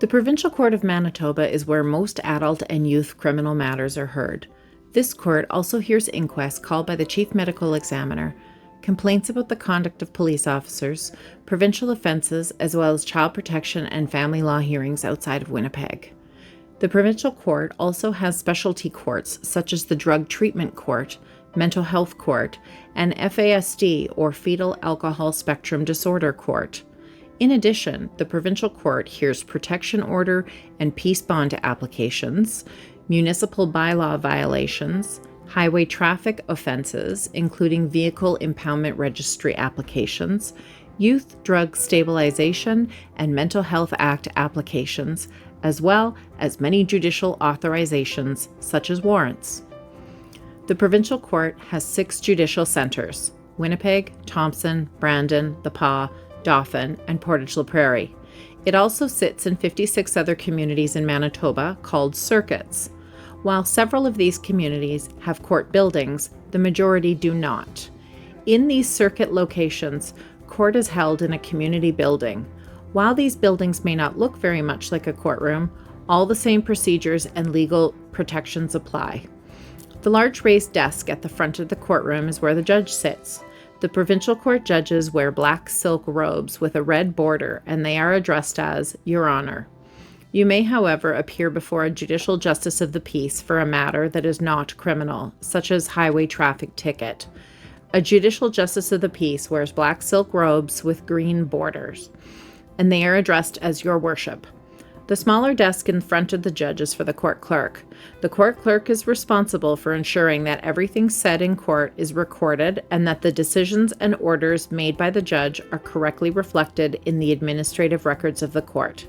The Provincial Court of Manitoba is where most adult and youth criminal matters are heard. This court also hears inquests called by the Chief Medical Examiner, complaints about the conduct of police officers, provincial offences, as well as child protection and family law hearings outside of Winnipeg. The Provincial Court also has specialty courts such as the Drug Treatment Court, Mental Health Court, and FASD or Fetal Alcohol Spectrum Disorder Court. In addition, the Provincial Court hears protection order and peace bond applications, municipal bylaw violations, highway traffic offenses, including vehicle impoundment registry applications, youth drug stabilization and Mental Health Act applications, as well as many judicial authorizations such as warrants. The Provincial Court has 6 judicial centres: Winnipeg, Thompson, Brandon, The Pas, Dauphin, and Portage-la Prairie. It also sits in 56 other communities in Manitoba called circuits. While several of these communities have court buildings, the majority do not. In these circuit locations, court is held in a community building. While these buildings may not look very much like a courtroom, all the same procedures and legal protections apply. The large raised desk at the front of the courtroom is where the judge sits. The Provincial Court judges wear black silk robes with a red border, and they are addressed as Your Honour. You may, however, appear before a judicial justice of the peace for a matter that is not criminal, such as highway traffic ticket. A judicial justice of the peace wears black silk robes with green borders, and they are addressed as Your Worship. The smaller desk in front of the judge is for the court clerk. The court clerk is responsible for ensuring that everything said in court is recorded and that the decisions and orders made by the judge are correctly reflected in the administrative records of the court.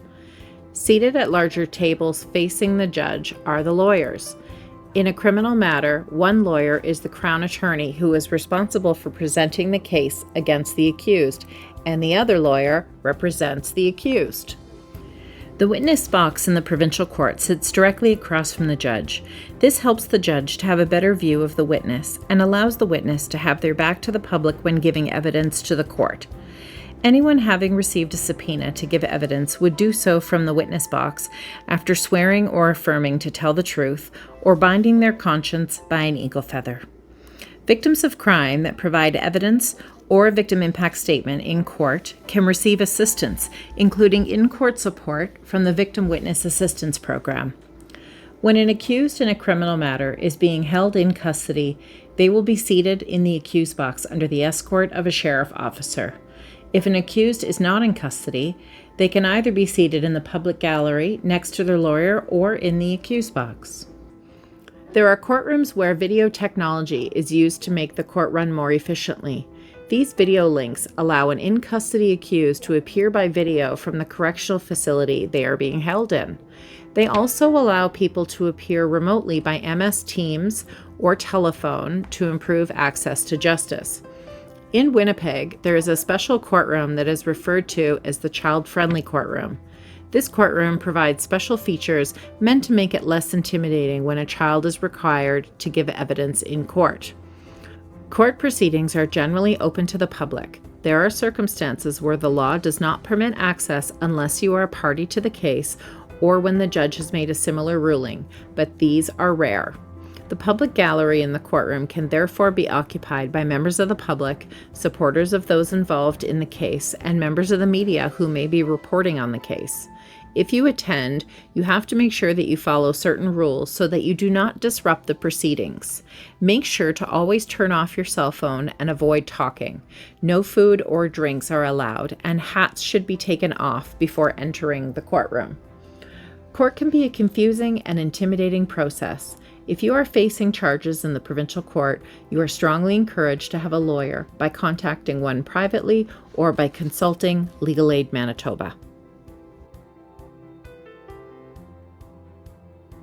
Seated at larger tables facing the judge are the lawyers. In a criminal matter, one lawyer is the Crown Attorney who is responsible for presenting the case against the accused, and the other lawyer represents the accused. The witness box in the Provincial Court sits directly across from the judge. This helps the judge to have a better view of the witness and allows the witness to have their back to the public when giving evidence to the court. Anyone having received a subpoena to give evidence would do so from the witness box after swearing or affirming to tell the truth or binding their conscience by an eagle feather. Victims of crime that provide evidence or a victim impact statement in court can receive assistance, including in-court support from the Victim Witness Assistance Program. When an accused in a criminal matter is being held in custody, they will be seated in the accused box under the escort of a sheriff officer. If an accused is not in custody, they can either be seated in the public gallery next to their lawyer or in the accused box. There are courtrooms where video technology is used to make the court run more efficiently. These video links allow an in-custody accused to appear by video from the correctional facility they are being held in. They also allow people to appear remotely by MS Teams or telephone to improve access to justice. In Winnipeg, there is a special courtroom that is referred to as the child-friendly courtroom. This courtroom provides special features meant to make it less intimidating when a child is required to give evidence in court. Court proceedings are generally open to the public. There are circumstances where the law does not permit access unless you are a party to the case or when the judge has made a similar ruling, but these are rare. The public gallery in the courtroom can therefore be occupied by members of the public, supporters of those involved in the case, and members of the media who may be reporting on the case. If you attend, you have to make sure that you follow certain rules so that you do not disrupt the proceedings. Make sure to always turn off your cell phone and avoid talking. No food or drinks are allowed, and hats should be taken off before entering the courtroom. Court can be a confusing and intimidating process. If you are facing charges in the Provincial Court, you are strongly encouraged to have a lawyer by contacting one privately or by consulting Legal Aid Manitoba.